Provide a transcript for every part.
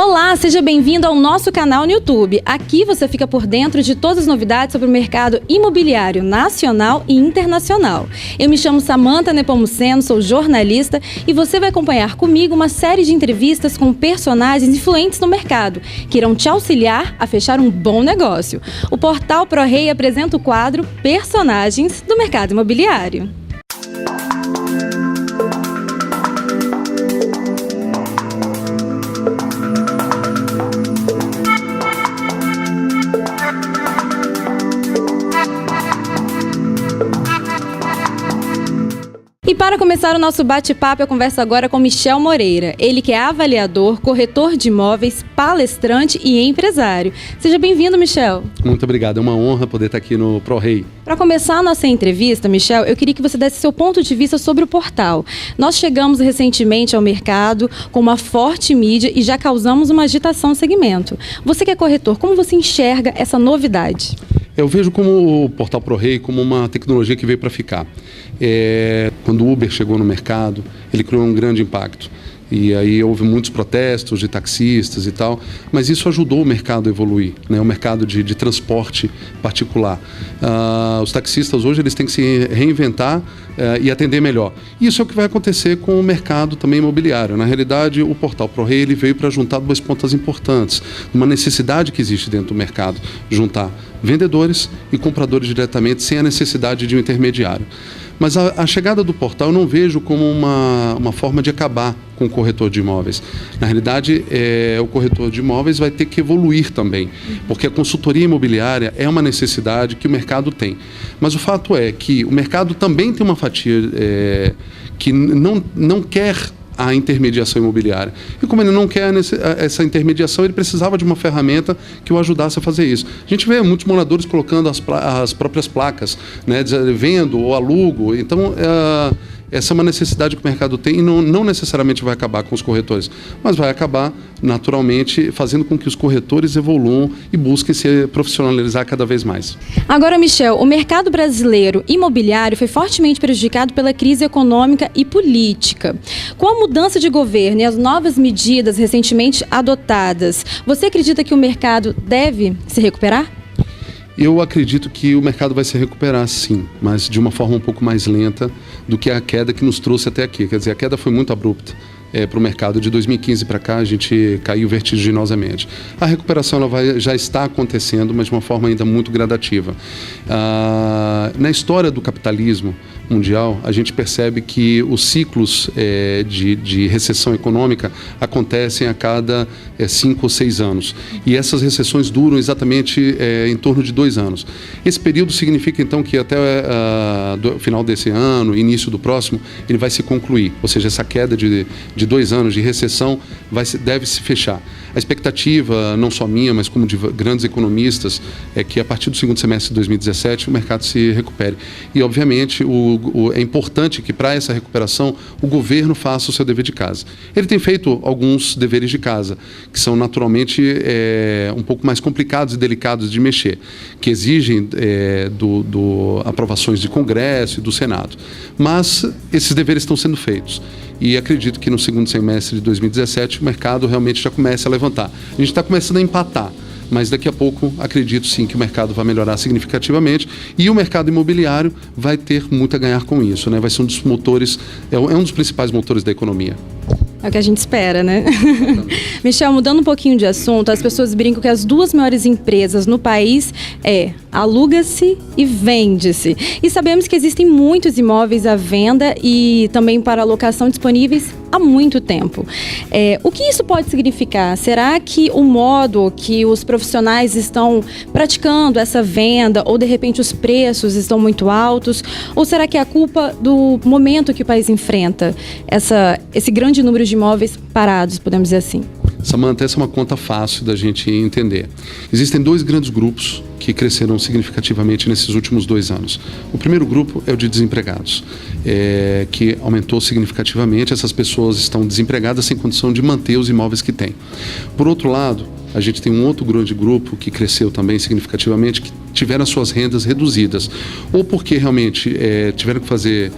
Olá, seja bem-vindo ao nosso canal no YouTube. Aqui você fica por dentro de todas as novidades sobre o mercado imobiliário nacional e internacional. Eu me chamo Samantha Nepomuceno, sou jornalista e você vai acompanhar comigo uma série de entrevistas com personagens influentes no mercado, que irão te auxiliar a fechar um bom negócio. O portal ProRei apresenta o quadro Personagens do Mercado Imobiliário. E para começar o nosso bate-papo, eu converso agora com Michel Moreira. Ele que é avaliador, corretor de imóveis, palestrante e empresário. Seja bem-vindo, Michel. Muito obrigado, é uma honra poder estar aqui no ProRei. Para começar a nossa entrevista, Michel, eu queria que você desse seu ponto de vista sobre o portal. Nós chegamos recentemente ao mercado com uma forte mídia e já causamos uma agitação no segmento. Você que é corretor, como você enxerga essa novidade? Eu vejo como o portal ProRei como uma tecnologia que veio para ficar. Quando o Uber chegou no mercado, ele criou um grande impacto. E aí houve muitos protestos de taxistas e tal, mas isso ajudou o mercado a evoluir, né? O mercado de transporte particular. Os taxistas hoje eles têm que se reinventar e atender melhor. Isso é o que vai acontecer com o mercado também imobiliário. Na realidade, o portal ProRei ele veio para juntar duas pontas importantes, uma necessidade que existe dentro do mercado, juntar vendedores e compradores diretamente sem a necessidade de um intermediário. Mas a chegada do portal eu não vejo como uma forma de acabar com o corretor de imóveis. Na realidade, o corretor de imóveis vai ter que evoluir também, porque a consultoria imobiliária é uma necessidade que o mercado tem. Mas o fato é que o mercado também tem uma fatia que não quer a intermediação imobiliária. E como ele não quer essa intermediação, ele precisava de uma ferramenta que o ajudasse a fazer isso. A gente vê muitos moradores colocando as próprias placas, né, vendo ou alugo. Então, essa é uma necessidade que o mercado tem e não necessariamente vai acabar com os corretores, mas vai acabar, naturalmente, fazendo com que os corretores evoluam e busquem se profissionalizar cada vez mais. Agora, Michel, o mercado brasileiro imobiliário foi fortemente prejudicado pela crise econômica e política. Com a mudança de governo e as novas medidas recentemente adotadas, você acredita que o mercado deve se recuperar? Eu acredito que o mercado vai se recuperar, sim, mas de uma forma um pouco mais lenta do que a queda que nos trouxe até aqui. Quer dizer, a queda foi muito abrupta para o mercado. De 2015 para cá, a gente caiu vertiginosamente. A recuperação já está acontecendo, mas de uma forma ainda muito gradativa. Na história do capitalismo mundial, a gente percebe que os ciclos de recessão econômica acontecem a cada 5 ou 6 anos. E essas recessões duram exatamente em torno de 2 anos. Esse período significa, então, que até o final desse ano, início do próximo, ele vai se concluir. Ou seja, essa queda de 2 anos de recessão deve se fechar. A expectativa, não só minha, mas como de grandes economistas, é que a partir do segundo semestre de 2017 o mercado se recupere. E, obviamente, é importante que para essa recuperação o governo faça o seu dever de casa. Ele tem feito alguns deveres de casa, que são naturalmente um pouco mais complicados e delicados de mexer, que exigem aprovações de Congresso e do Senado. Mas esses deveres estão sendo feitos. E acredito que no segundo semestre de 2017 o mercado realmente já comece a levantar. A gente está começando a empatar, mas daqui a pouco acredito sim que o mercado vai melhorar significativamente e o mercado imobiliário vai ter muito a ganhar com isso, né? Vai ser um dos motores, é um dos principais motores da economia. É o que a gente espera, né? Michel, mudando um pouquinho de assunto, as pessoas brincam que as duas maiores empresas no país aluga-se e vende-se. E sabemos que existem muitos imóveis à venda e também para locação disponíveis há muito tempo. O que isso pode significar? Será que o modo que os profissionais estão praticando essa venda ou de repente os preços estão muito altos? Ou será que é a culpa do momento que o país enfrenta esse grande número de imóveis parados, podemos dizer assim? Samantha, essa é uma conta fácil da gente entender. Existem 2 grandes grupos que cresceram significativamente nesses últimos 2 anos. O primeiro grupo é o de desempregados, que aumentou significativamente. Essas pessoas estão desempregadas sem condição de manter os imóveis que têm. Por outro lado, a gente tem um outro grande grupo que cresceu também significativamente, que tiveram as suas rendas reduzidas, ou porque realmente tiveram que fazer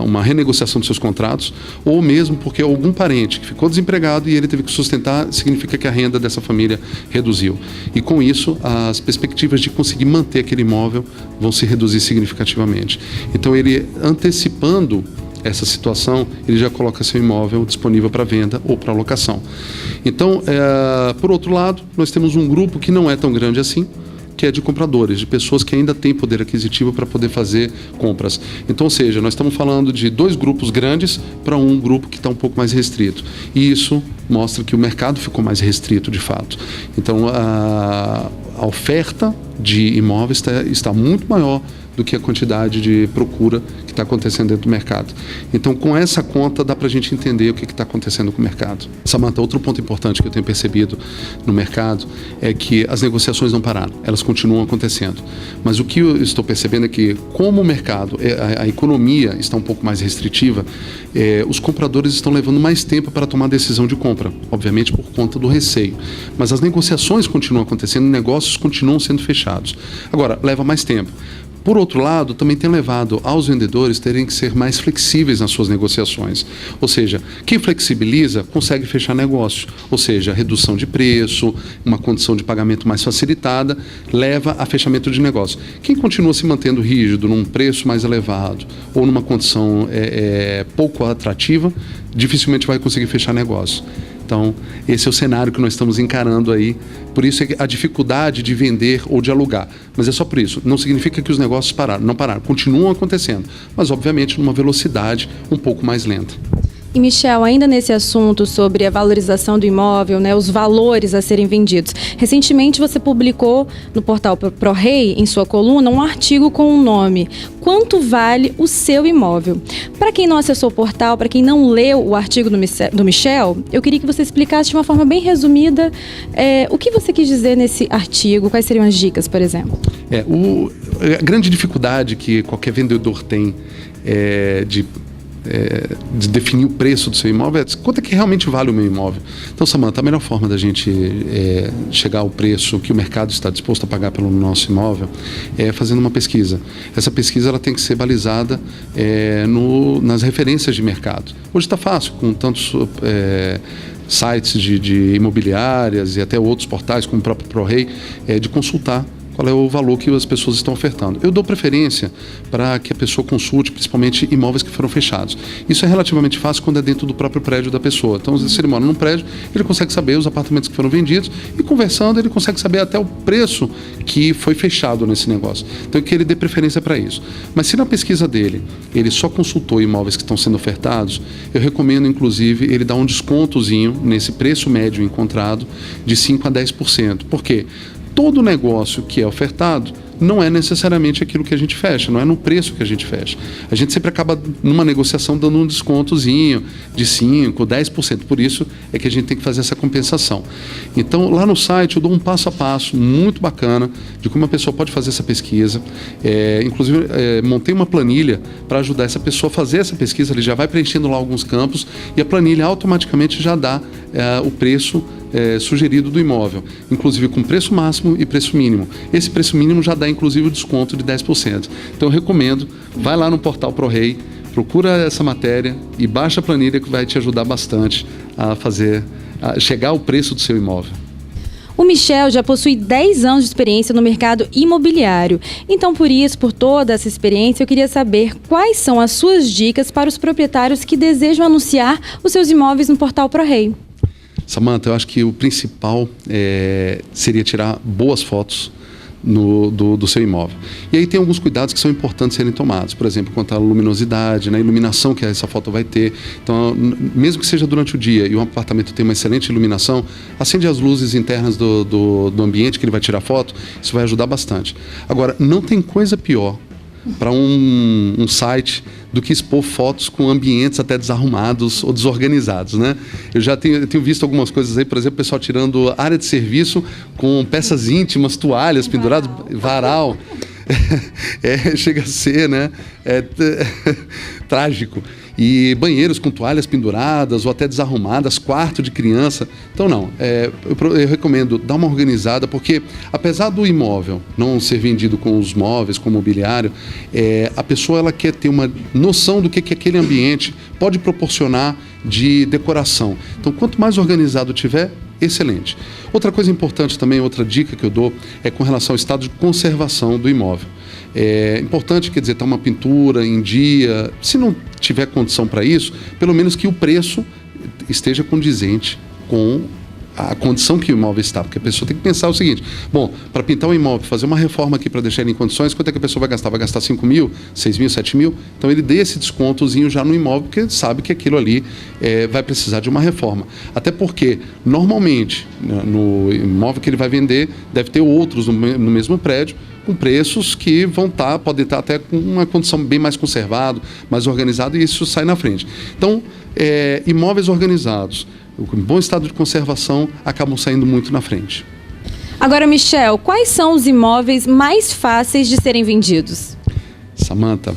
uma renegociação dos seus contratos, ou mesmo porque algum parente que ficou desempregado e ele teve que sustentar, significa que a renda dessa família reduziu. E com isso, as perspectivas de conseguir manter aquele imóvel vão se reduzir significativamente. Então, ele antecipando essa situação, ele já coloca seu imóvel disponível para venda ou para locação. Então, por outro lado, nós temos um grupo que não é tão grande assim, que é de compradores, de pessoas que ainda têm poder aquisitivo para poder fazer compras. Então, ou seja, nós estamos falando de 2 grupos grandes para um grupo que está um pouco mais restrito. E isso mostra que o mercado ficou mais restrito, de fato. Então, a oferta de imóveis está muito maior do que a quantidade de procura que está acontecendo dentro do mercado. Então, com essa conta, dá para a gente entender o que está acontecendo com o mercado. Samantha, outro ponto importante que eu tenho percebido no mercado é que as negociações não pararam, elas continuam acontecendo. Mas o que eu estou percebendo é que, como o mercado, a economia está um pouco mais restritiva, os compradores estão levando mais tempo para tomar a decisão de compra, obviamente por conta do receio. Mas as negociações continuam acontecendo, negócios continuam sendo fechados. Agora, leva mais tempo. Por outro lado, também tem levado aos vendedores terem que ser mais flexíveis nas suas negociações. Ou seja, quem flexibiliza consegue fechar negócio. Ou seja, redução de preço, uma condição de pagamento mais facilitada, leva a fechamento de negócio. Quem continua se mantendo rígido num preço mais elevado ou numa condição pouco atrativa, dificilmente vai conseguir fechar negócio. Então, esse é o cenário que nós estamos encarando aí. Por isso é a dificuldade de vender ou de alugar. Mas é só por isso. Não significa que os negócios pararam. Não pararam. Continuam acontecendo. Mas, obviamente, numa velocidade um pouco mais lenta. E, Michel, ainda nesse assunto sobre a valorização do imóvel, né, os valores a serem vendidos. Recentemente você publicou no portal ProRei, em sua coluna, um artigo com o nome "Quanto vale o seu imóvel?". Para quem não acessou o portal, para quem não leu o artigo do Michel, eu queria que você explicasse de uma forma bem resumida o que você quis dizer nesse artigo, quais seriam as dicas, por exemplo. A grande dificuldade que qualquer vendedor tem de definir o preço do seu imóvel, quanto é que realmente vale o meu imóvel. Então, Samantha, a melhor forma da gente chegar ao preço que o mercado está disposto a pagar pelo nosso imóvel é fazendo uma pesquisa. Essa pesquisa ela tem que ser balizada nas referências de mercado. Hoje está fácil, com tantos sites de imobiliárias e até outros portais, como o próprio ProRei, de consultar qual é o valor que as pessoas estão ofertando. Eu dou preferência para que a pessoa consulte, principalmente imóveis que foram fechados. Isso é relativamente fácil quando é dentro do próprio prédio da pessoa. Então, se ele mora num prédio, ele consegue saber os apartamentos que foram vendidos e, conversando, ele consegue saber até o preço que foi fechado nesse negócio. Então, que ele dê preferência para isso. Mas se na pesquisa dele, ele só consultou imóveis que estão sendo ofertados, eu recomendo, inclusive, ele dar um descontozinho nesse preço médio encontrado de 5% a 10%. Por quê? Todo negócio que é ofertado não é necessariamente aquilo que a gente fecha, não é no preço que a gente fecha. A gente sempre acaba, numa negociação, dando um descontozinho de 5%, 10%. Por isso é que a gente tem que fazer essa compensação. Então, lá no site, eu dou um passo a passo muito bacana de como a pessoa pode fazer essa pesquisa. Inclusive, montei uma planilha para ajudar essa pessoa a fazer essa pesquisa. Ele já vai preenchendo lá alguns campos e a planilha automaticamente já dá o preço sugerido do imóvel, inclusive com preço máximo e preço mínimo. Esse preço mínimo já dá inclusive o desconto de 10%. Então eu recomendo, vai lá no portal ProRei, procura essa matéria e baixa a planilha que vai te ajudar bastante a chegar ao preço do seu imóvel. O Michel já possui 10 anos de experiência no mercado imobiliário. Então, por isso, por toda essa experiência, eu queria saber quais são as suas dicas para os proprietários que desejam anunciar os seus imóveis no portal ProRei. Samantha, eu acho que o principal seria tirar boas fotos do seu imóvel. E aí tem alguns cuidados que são importantes serem tomados, por exemplo, quanto à luminosidade, a iluminação que essa foto vai ter. Então, mesmo que seja durante o dia e o apartamento tem uma excelente iluminação, acende as luzes internas do ambiente que ele vai tirar foto, isso vai ajudar bastante. Agora, não tem coisa pior para um site do que expor fotos com ambientes até desarrumados ou desorganizados, né? Eu já tenho visto algumas coisas aí, por exemplo, o pessoal tirando área de serviço com peças íntimas, toalhas penduradas, varal. Chega a ser, né? Trágico. e banheiros com toalhas penduradas ou até desarrumadas, quarto de criança. Então não, eu recomendo dar uma organizada, porque apesar do imóvel não ser vendido com os móveis, com o mobiliário, a pessoa ela quer ter uma noção do que aquele ambiente pode proporcionar de decoração. Então quanto mais organizado tiver, excelente. Outra coisa importante também, outra dica que eu dou é com relação ao estado de conservação do imóvel. É importante, quer dizer, estar uma pintura em dia, se não tiver condição para isso, pelo menos que o preço esteja condizente com a condição que o imóvel está, porque a pessoa tem que pensar o seguinte: bom, para pintar um imóvel, fazer uma reforma aqui para deixar ele em condições, quanto é que a pessoa vai gastar? Vai gastar 5 mil, 6 mil, 7 mil? Então ele dê esse descontozinho já no imóvel, porque ele sabe que aquilo ali vai precisar de uma reforma. Até porque, normalmente, no imóvel que ele vai vender, deve ter outros no mesmo prédio, com preços que podem estar até com uma condição bem mais conservada, mais organizada, e isso sai na frente. Então, imóveis organizados, com bom estado de conservação, acabam saindo muito na frente. Agora, Michel, quais são os imóveis mais fáceis de serem vendidos? Samantha,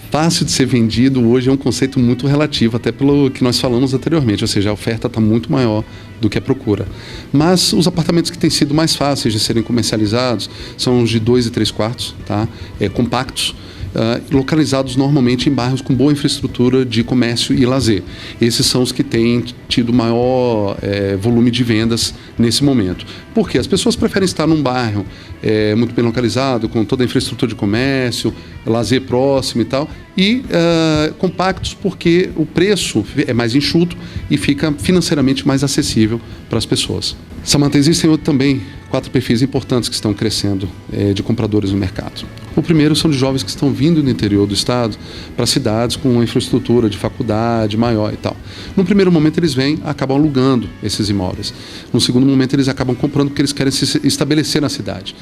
fácil de ser vendido hoje é um conceito muito relativo, até pelo que nós falamos anteriormente, ou seja, a oferta está muito maior do que a procura. Mas os apartamentos que têm sido mais fáceis de serem comercializados são os de 2 e 3 quartos, tá? Compactos, localizados normalmente em bairros com boa infraestrutura de comércio e lazer. Esses são os que têm tido maior volume de vendas nesse momento. Porque as pessoas preferem estar num bairro muito bem localizado, com toda a infraestrutura de comércio, lazer próximo e tal, e compactos porque o preço é mais enxuto e fica financeiramente mais acessível para as pessoas. Samantha, existem também 4 perfis importantes que estão crescendo de compradores no mercado. O primeiro são de jovens que estão vindo do interior do estado para cidades com uma infraestrutura de faculdade maior e tal. No primeiro momento eles vêm, acabam alugando esses imóveis. No segundo momento eles acabam comprando porque eles querem se estabelecer na cidade.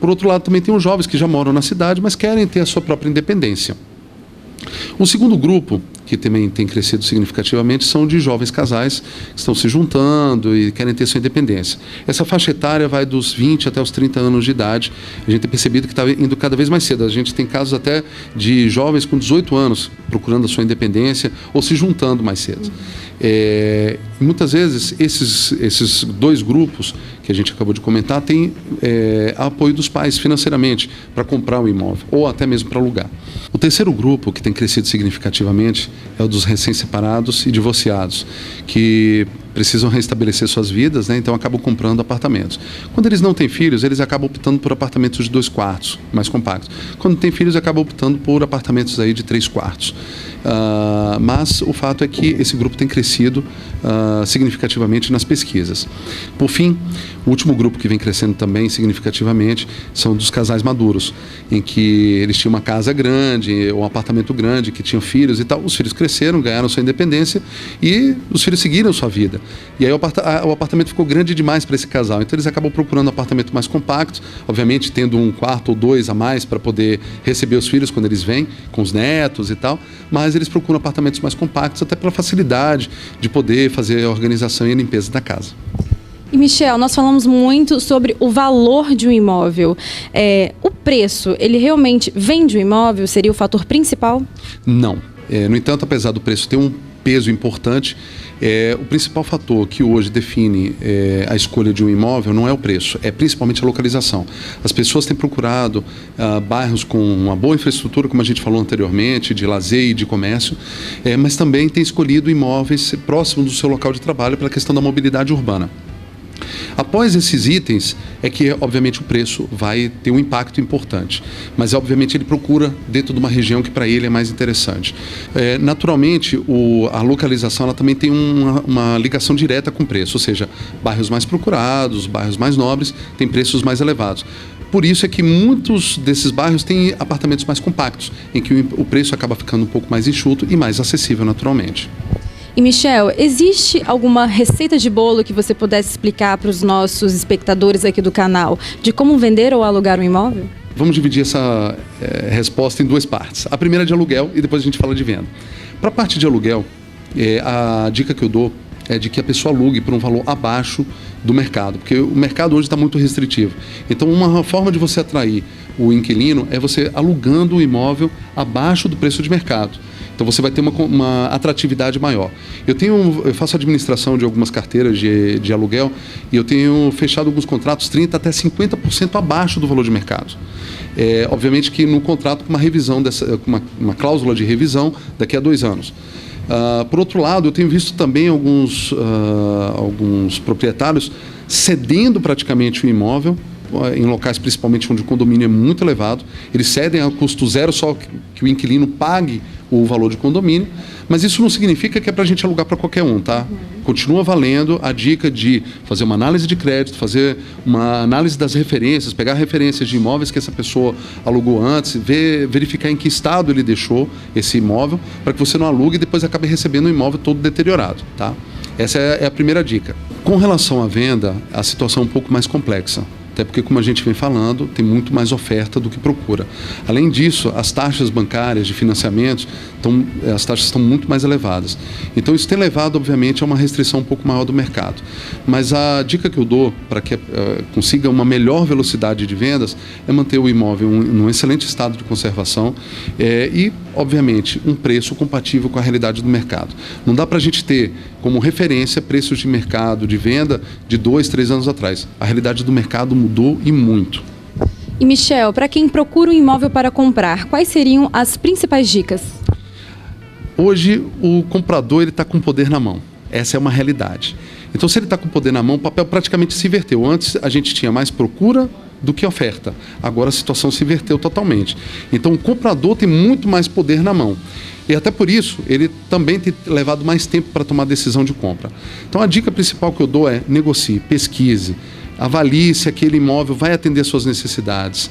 Por outro lado, também tem os jovens que já moram na cidade, mas querem ter a sua própria independência. O segundo grupo, que também tem crescido significativamente, são de jovens casais que estão se juntando e querem ter sua independência. Essa faixa etária vai dos 20 até os 30 anos de idade. A gente tem percebido que está indo cada vez mais cedo. A gente tem casos até de jovens com 18 anos procurando a sua independência ou se juntando mais cedo. Muitas vezes esses 2 grupos que a gente acabou de comentar têm apoio dos pais financeiramente para comprar um imóvel ou até mesmo para alugar. O terceiro grupo que tem crescido significativamente é o dos recém-separados e divorciados, que precisam restabelecer suas vidas, né? Então acabam comprando apartamentos. Quando eles não têm filhos, eles acabam optando por apartamentos de 2 quartos, mais compactos. Quando tem filhos, acabam optando por apartamentos aí de 3 quartos. Mas o fato é que esse grupo tem crescido significativamente nas pesquisas. Por fim, o último grupo que vem crescendo também significativamente são dos casais maduros, em que eles tinham uma casa grande, um apartamento grande, que tinham filhos e tal. Os filhos cresceram, ganharam sua independência e os filhos seguiram sua vida. E aí o apartamento ficou grande demais para esse casal. Então eles acabam procurando um apartamento mais compacto, obviamente tendo 1 quarto ou 2 a mais para poder receber os filhos quando eles vêm, com os netos e tal. Mas eles procuram apartamentos mais compactos, até pela facilidade de poder fazer a organização e a limpeza da casa. E Michel, nós falamos muito sobre o valor de um imóvel. O preço, ele realmente vende o imóvel? Seria o fator principal? Não. No entanto, apesar do preço ter um peso importante, o principal fator que hoje define a escolha de um imóvel não é o preço, é principalmente a localização. As pessoas têm procurado bairros com uma boa infraestrutura, como a gente falou anteriormente, de lazer e de comércio, mas também têm escolhido imóveis próximos do seu local de trabalho pela questão da mobilidade urbana. Após esses itens, é que, obviamente, o preço vai ter um impacto importante. Mas, obviamente, ele procura dentro de uma região que, para ele, é mais interessante. Naturalmente, a localização ela também tem uma ligação direta com o preço. Ou seja, bairros mais procurados, bairros mais nobres, têm preços mais elevados. Por isso é que muitos desses bairros têm apartamentos mais compactos, em que o preço acaba ficando um pouco mais enxuto e mais acessível, naturalmente. E Michel, existe alguma receita de bolo que você pudesse explicar para os nossos espectadores aqui do canal de como vender ou alugar um imóvel? Vamos dividir essa resposta em 2 partes. A primeira é de aluguel e depois a gente fala de venda. Para a parte de aluguel, a dica que eu dou é de que a pessoa alugue por um valor abaixo do mercado, porque o mercado hoje está muito restritivo. Então, uma forma de você atrair o inquilino é você alugando o imóvel abaixo do preço de mercado. Então você vai ter uma atratividade maior. Eu faço administração de algumas carteiras de aluguel e eu tenho fechado alguns contratos 30% até 50% abaixo do valor de mercado. Obviamente que no contrato com uma revisão, com uma cláusula de revisão daqui a 2 anos. Por outro lado, eu tenho visto também alguns proprietários cedendo praticamente o imóvel, em locais principalmente onde o condomínio é muito elevado. Eles cedem a custo zero, só que o inquilino pague o valor de condomínio, mas isso não significa que é para a gente alugar para qualquer um, tá? Continua valendo a dica de fazer uma análise de crédito, fazer uma análise das referências, pegar referências de imóveis que essa pessoa alugou antes, verificar em que estado ele deixou esse imóvel, para que você não alugue e depois acabe recebendo o imóvel todo deteriorado, tá? Essa é a primeira dica. Com relação à venda, a situação é um pouco mais complexa. Até porque, como a gente vem falando, tem muito mais oferta do que procura. Além disso, as taxas bancárias de financiamento, as taxas estão muito mais elevadas. Então, isso tem levado, obviamente, a uma restrição um pouco maior do mercado. Mas a dica que eu dou para que consiga uma melhor velocidade de vendas é manter o imóvel num excelente estado de conservação e, obviamente, um preço compatível com a realidade do mercado. Não dá para a gente ter como referência preços de mercado, de venda de 2, 3 anos atrás. A realidade do mercado mudou e muito. E Michel, para quem procura um imóvel para comprar, quais seriam as principais dicas? Hoje o comprador está com poder na mão. Essa é uma realidade. Então, se ele está com poder na mão, o papel praticamente se inverteu. Antes a gente tinha mais procura do que oferta. Agora a situação se inverteu totalmente. Então o comprador tem muito mais poder na mão. E até por isso, ele também tem levado mais tempo para tomar decisão de compra. Então a dica principal que eu dou é negocie, pesquise, avalie se aquele imóvel vai atender às suas necessidades.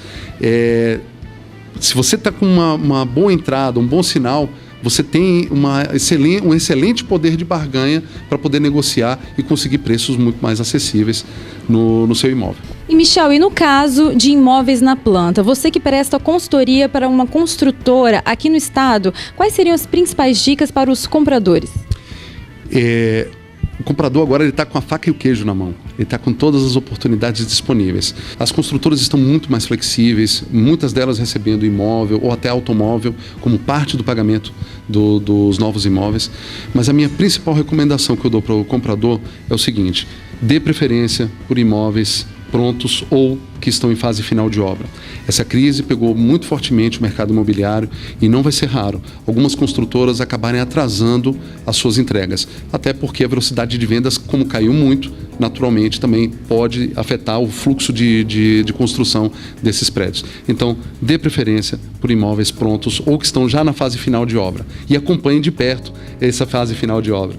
Se você está com uma boa entrada, um bom sinal, você tem um excelente poder de barganha para poder negociar e conseguir preços muito mais acessíveis no seu imóvel. E Michel, e no caso de imóveis na planta, você que presta consultoria para uma construtora aqui no estado, quais seriam as principais dicas para os compradores? O comprador agora está com a faca e o queijo na mão. Ele está com todas as oportunidades disponíveis. As construtoras estão muito mais flexíveis, muitas delas recebendo imóvel ou até automóvel como parte do pagamento dos novos imóveis. Mas a minha principal recomendação que eu dou para o comprador é o seguinte: dê preferência por imóveis prontos ou que estão em fase final de obra. Essa crise pegou muito fortemente o mercado imobiliário e não vai ser raro algumas construtoras acabarem atrasando as suas entregas, até porque a velocidade de vendas, como caiu muito, naturalmente também pode afetar o fluxo de construção desses prédios. Então, dê preferência por imóveis prontos ou que estão já na fase final de obra e acompanhe de perto essa fase final de obra.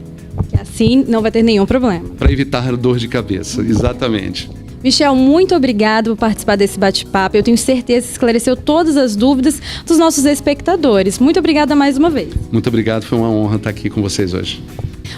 Assim não vai ter nenhum problema. Para evitar dor de cabeça, exatamente. Michel, muito obrigado por participar desse bate-papo. Eu tenho certeza que esclareceu todas as dúvidas dos nossos espectadores. Muito obrigada mais uma vez. Muito obrigado, foi uma honra estar aqui com vocês hoje.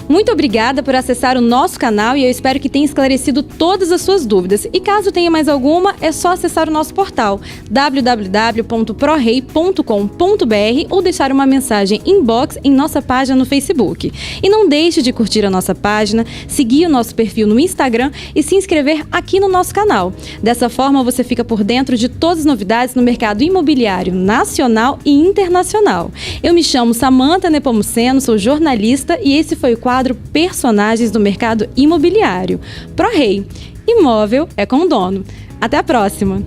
Muito obrigada por acessar o nosso canal e eu espero que tenha esclarecido todas as suas dúvidas. E caso tenha mais alguma, é só acessar o nosso portal www.prorei.com.br ou deixar uma mensagem inbox em nossa página no Facebook. E não deixe de curtir a nossa página, seguir o nosso perfil no Instagram e se inscrever aqui no nosso canal. Dessa forma, você fica por dentro de todas as novidades no mercado imobiliário nacional e internacional. Eu me chamo Samantha Nepomuceno, sou jornalista e esse foi o quadro Personagens do Mercado Imobiliário. ProRei. Imóvel é com o dono. Até a próxima!